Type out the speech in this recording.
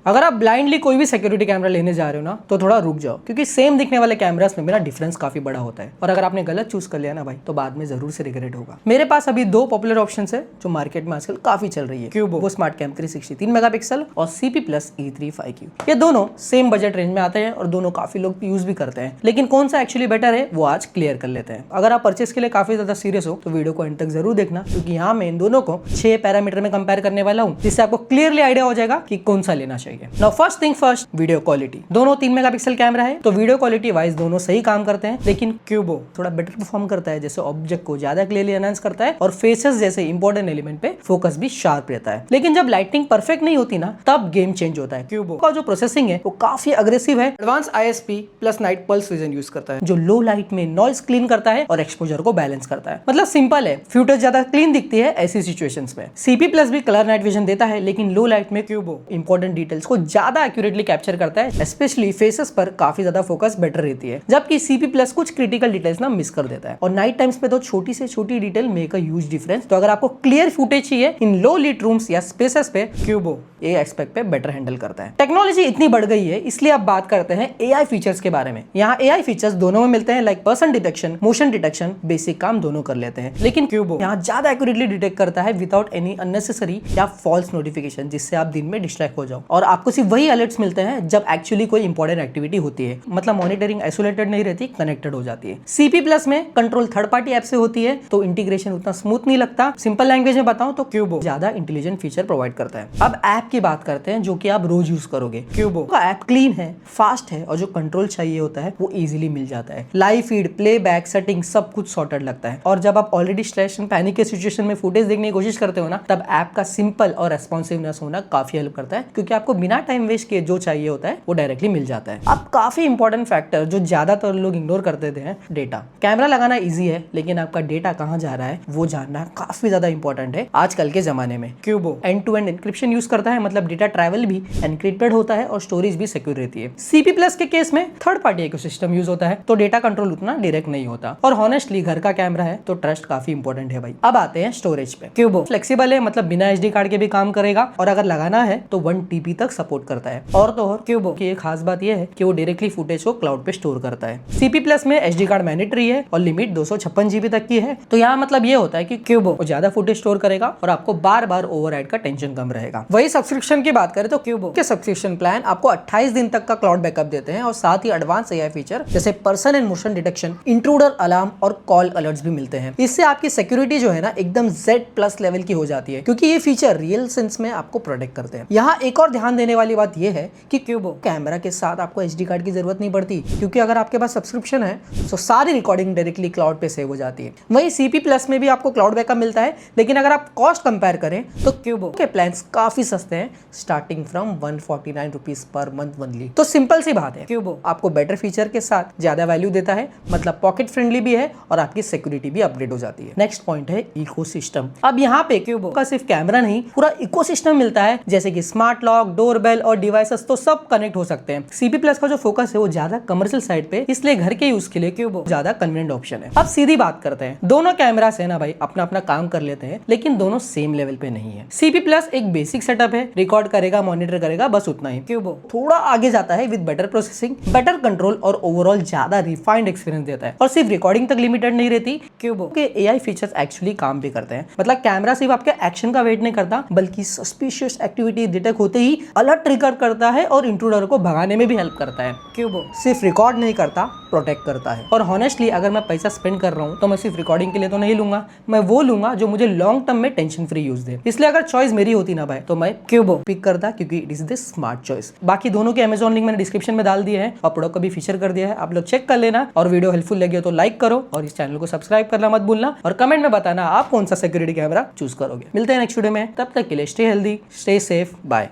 अगर आप ब्लाइंडली कोई भी सिक्योरिटी कैमरा लेने जा रहे हो ना तो थोड़ा रुक जाओ, क्योंकि सेम दिखने वाले कैमरास में मेरा डिफरेंस काफी बड़ा होता है, और अगर आपने गलत चूज कर लिया ना भाई तो बाद में जरूर से रिग्रेट होगा। मेरे पास अभी दो पॉपुलर ऑप्शंस है जो मार्केट में आजकल काफी चल रही है, क्यूबो वो स्मार्ट कैम 363 मेगापिक्सल और CP+ E3 ये दोनों सेम बजट रेंज में आते हैं और दोनों काफी लोग यूज भी करते हैं, लेकिन कौन सा एक्चुअली बेटर है वो आज क्लियर कर लेते हैं। अगर आप परचेस के लिए काफी ज्यादा सीरियस हो तो वीडियो को एंड तक जरूर देखना, क्योंकि यहाँ मैं इन दोनों को 6 पैरामीटर में कंपेयर करने वाला हूँ, जिससे आपको क्लियरली आइडिया हो जाएगा कि कौन सा लेना चाहिए। Now first thing first, video quality. दोनों 3 मेगापिक्सल कैमरा है तो वीडियो क्वालिटी वाइज दोनों सही काम करते हैं, लेकिन क्यूबो थोड़ा बेटर परफॉर्म करता है, जैसे ऑब्जेक्ट को ज्यादा क्लियरली एनहांस करता है और फेसेस जैसे इंपॉर्टेंट एलिमेंट पे फोकस भी शार्प रहता है। लेकिन जब लाइटिंग परफेक्ट नहीं होती ना तब गेम चेंज होता है। क्यूबो का जो प्रोसेसिंग है वो काफी अग्रेसिव है, advance ISP plus night pulse vision use करता है, जो लो लाइट में नॉइज क्लीन करता है और एक्सपोजर को बैलेंस करता है। मतलब सिंपल है, फुटेज ज्यादा क्लीन दिखती है ऐसी सिचुएशंस में। CP+ भी कलर नाइट विजन देता है, लेकिन लो लाइट में क्यूबो इंपॉर्टेंट डिटेल्स को ज्यादा एक्यूरेटली कैप्चर करता है, स्पेशली फेसेस पर काफी ज्यादा फोकस बेटर रहती है, जबकि CP+ कुछ क्रिटिकल डिटेल्स ना मिस कर देता है। और नाइट टाइम्स पे तो छोटी से छोटी detail make a huge difference. तो अगर आपको क्लियर फुटेज चाहिए इन लो लीट रूम्स या स्पेसेस पे, क्यूबो ये एस्पेक्ट पे बेटर हैंडल करता है। टेक्नोलॉजी इतनी बढ़ गई है, इसलिए अब बात करते हैं AI फीचर्स के बारे में। यहाँ AI फीचर्स दोनों में मिलते हैं, like person detection, motion detection, basic काम दोनों कर लेते हैं, लेकिन क्यूबो यहाँ ज्यादा एक्यूरेटली डिटेक्ट करता है विदाउट एनी अननेसेसरी या फॉल्स नोटिफिकेशन, जिससे आप दिन में डिस्ट्रैक्ट हो जाओ, और आपको सिर्फ वही अलर्ट्स मिलते हैं जब एक्चुअली कोई इंपॉर्टेंट एक्टिविटी होती है। मतलब मॉनिटरिंग आइसोलेटेड नहीं रहती, कनेक्टेड हो जाती है। CP+ में कंट्रोल थर्ड पार्टी ऐप से होती है, तो इंटीग्रेशन उतना स्मूथ नहीं लगता। सिंपल लैंग्वेज में बताऊं तो क्यूबो ज्यादा इंटेलिजेंट फीचर प्रोवाइड करता है। अब ऐप की बात करते हैं जो कि आप रोज यूज करोगे। क्यूबो का ऐप क्लीन है, फास्ट है, और जो कंट्रोल चाहिए होता है वो इजीली मिल जाता है। लाइव फीड, प्लेबैक, सेटिंग सब कुछ सॉर्टेड लगता है। और जब आप ऑलरेडी स्ट्रेस एंड पैनिक के सिचुएशन में फुटेज देखने की कोशिश करते हो ना, तब ऐप का सिंपल और रेस्पॉन्सिवनेस होना काफी हेल्प करता है, क्योंकि आपको बिना टाइम वेस्ट किए जो चाहिए होता है वो डायरेक्टली मिल जाता है। अब काफी इंपॉर्टेंट फैक्टर जो ज्यादातर लोग इग्नोर कर देते हैं, डेटा। कैमरा लगाना इजी है, लेकिन आपका डेटा कहाँ जा रहा है वो जानना काफी ज्यादा इंपॉर्टेंट है आजकल के जमाने में। Qubo end to end encryption use करता है, मतलब डेटा ट्रैवल भी एनक्रिप्टेड होता है और स्टोरेज भी सिक्योर रहती है। CP+ के केस में थर्ड पार्टी इकोसिस्टम यूज होता है, तो डेटा कंट्रोल उतना डायरेक्ट नहीं होता। और हॉनेस्टली घर का कैमरा है तो ट्रस्ट काफी इंपॉर्टेंट है भाई। अब आते हैं स्टोरेज पे। क्यूबो फ्लेक्सिबल है, मतलब बिना SD कार्ड के भी काम करेगा, और अगर लगाना है तो 1 TB तक सपोर्ट करता है। और तो और क्यूबो की एक खास बात यह है कि वो डायरेक्टली फुटेज को क्लाउड पे स्टोर करता है। CP+ में SD कार्ड मैंडेटरी है और लिमिट 256 GB तक की है, तो यहाँ मतलब ये होता है कि क्यूबो ज्यादा फुटेज स्टोर करेगा और आपको बार बार ओवरराइड का टेंशन कम रहेगा। वही सब्सक्रिप्शन की बात करें तो क्यूबो के सब्सक्रिप्शन प्लान आपको 28 दिन तक का क्लाउड बैकअप देते हैं, और साथ ही एडवांस AI फीचर जैसे person and motion detection, intruder alarm और कॉल अलर्ट्स भी मिलते हैं। इससे आपकी सिक्योरिटी जो है ना एकदम Z+ लेवल की हो जाती है, क्योंकि ये फीचर रियल सेंस में आपको प्रोटेक्ट करते हैं। यहाँ एक और ध्यान देने वाली बात यह है कि क्यूबो कैमरा के साथ आपको SD कार्ड की जरूरत नहीं पड़ती, क्योंकि अगर आपके पास सब्सक्रिप्शन है तो सारी रिकॉर्डिंग डायरेक्टली क्लाउड पे सेव हो जाती है। वही CP+ में भी आपको क्लाउड बैकअप मिलता है, लेकिन अगर आप कॉस्ट कंपेयर करें तो क्यूबो के प्लान्स काफी सस्ते हैं, starting from 149 rupees per month only. तो सिंपल सी बात है, क्यूबो आपको बेटर फीचर के साथ ज्यादा वैल्यू देता है, मतलब पॉकेट फ्रेंडली भी है और आपकी सिक्योरिटी भी अपग्रेड हो जाती है। नेक्स्ट पॉइंट है इकोसिस्टम। अब यहाँ पे क्यूबो का सिर्फ कैमरा नहीं, पूरा इकोसिस्टम मिलता है, जैसे कि स्मार्ट लॉक, डोरबेल और डिवाइसेस तो सब कनेक्ट हो सकते हैं। CP+ का जो फोकस है वो ज्यादा कमर्शियल साइड पे, इसलिए घर के यूज के लिए क्यूबो ज्यादा कन्वीनियंट ऑप्शन है। अब सीधी बात करते हैं, दोनों कैमरा से ना भाई अपना अपना काम कर लेते हैं, लेकिन दोनों सेम लेवल पे नहीं है। CP+ एक बेसिक सेटअप है, रिकॉर्ड करेगा, मॉनिटर करेगा, बस उतना ही। क्यूबो थोड़ा आगे जाता है with better processing, better control और ओवरऑल ज्यादा रिफाइंड एक्सपीरियंस देता है। और सिर्फ रिकॉर्डिंग तक लिमिटेड नहीं रहती, क्यूबो के AI फीचर्स एक्चुअली काम भी करते हैं। मतलब कैमरा सिर्फ आपके एक्शन का वेट नहीं करता, बल्कि सस्पिशियस एक्टिविटी डिटेक्ट होते ही अलर्ट ट्रिगर करता है और इंट्रूडर को भगाने में भी हेल्प करता है। क्यूबो सिर्फ रिकॉर्ड नहीं करता, प्रोटेक्ट करता है। और हॉनेस्टली अगर मैं पैसा स्पेंड कर रहा हूँ तो मैं सिर्फ रिकॉर्डिंग के लिए तो नहीं लूंगा, मैं वो लूंगा जो मुझे लॉन्ग टर्म में टेंशन फ्री यूज दे। इसलिए अगर चॉइस मेरी होती ना भाई तो मैं क्यूबो पिक करता, क्योंकि it is the smart choice. बाकी दोनों के Amazon लिंक मैंने डिस्क्रिप्शन में डाल दिया है और प्रोडक्ट का भी फीचर कर दिया है, आप लोग चेक कर लेना। और वीडियो हेल्पफुल लगे तो लाइक करो और इस चैनल को सब्सक्राइब करना मत भूलना, और कमेंट में बताना आप कौन सा सिक्योरिटी कैमरा चूज करोगे। मिलते हैं नेक्स्ट वीडियो में, तब तक के लिए stay healthy, stay safe, bye.